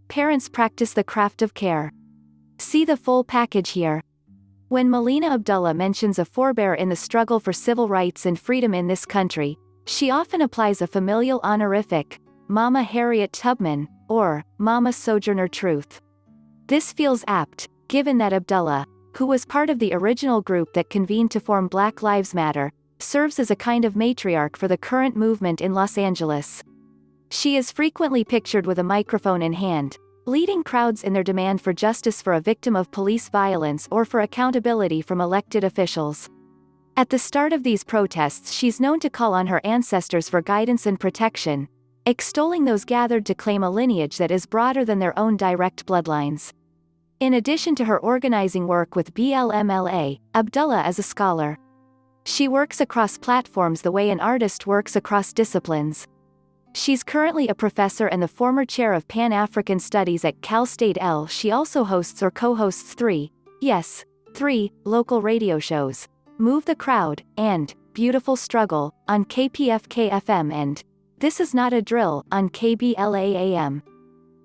parents practice the craft of care. See the full package here. When Melina Abdullah mentions a forebear in the struggle for civil rights and freedom in this country, she often applies a familial honorific, Mama Harriet Tubman, or Mama Sojourner Truth. This feels apt, given that Abdullah, who was part of the original group that convened to form Black Lives Matter, serves as a kind of matriarch for the current movement in Los Angeles. She is frequently pictured with a microphone in hand, leading crowds in their demand for justice for a victim of police violence or for accountability from elected officials. At the start of these protests, she's known to call on her ancestors for guidance and protection, extolling those gathered to claim a lineage that is broader than their own direct bloodlines. In addition to her organizing work with BLM-LA, Abdullah is a scholar. She works across platforms the way an artist works across disciplines. She's currently a professor and the former chair of Pan-African Studies at Cal State L. She also hosts or co-hosts three local radio shows, Move the Crowd, and Beautiful Struggle, on KPFK-FM and This Is Not a Drill, on KBLA-AM.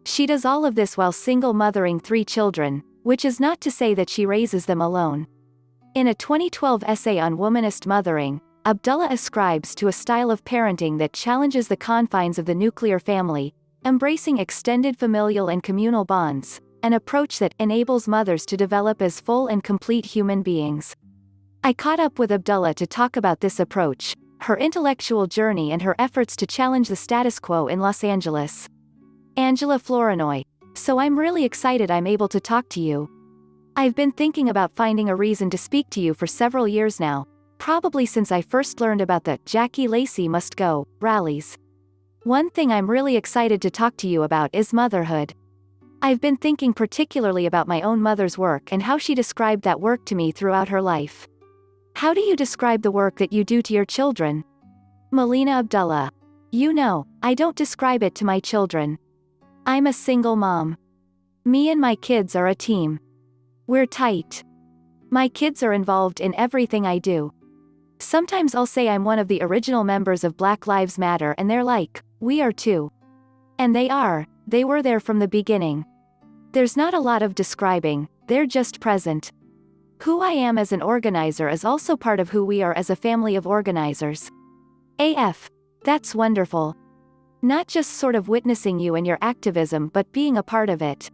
She does all of this while single-mothering 3 children, which is not to say that she raises them alone. In a 2012 essay on womanist mothering, Abdullah ascribes to a style of parenting that challenges the confines of the nuclear family, embracing extended familial and communal bonds, an approach that enables mothers to develop as full and complete human beings. I caught up with Abdullah to talk about this approach, her intellectual journey and her efforts to challenge the status quo in Los Angeles. Angela Flournoy. So I'm really excited I'm able to talk to you. I've been thinking about finding a reason to speak to you for several years now, probably since I first learned about the Jackie Lacey Must Go rallies. One thing I'm really excited to talk to you about is motherhood. I've been thinking particularly about my own mother's work and how she described that work to me throughout her life. How do you describe the work that you do to your children? Melina Abdullah. You know, I don't describe it to my children. I'm a single mom. Me and my kids are a team. We're tight. My kids are involved in everything I do. Sometimes I'll say I'm one of the original members of Black Lives Matter and they're like, we are too. And they were there from the beginning. There's not a lot of describing, they're just present. Who I am as an organizer is also part of who we are as a family of organizers. AF. That's wonderful. Not just sort of witnessing you and your activism but being a part of it.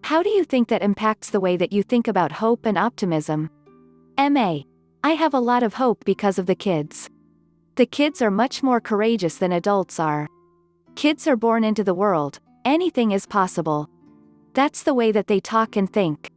How do you think that impacts the way that you think about hope and optimism? MA. I have a lot of hope because of the kids. The kids are much more courageous than adults are. Kids are born into the world, anything is possible. That's the way that they talk and think.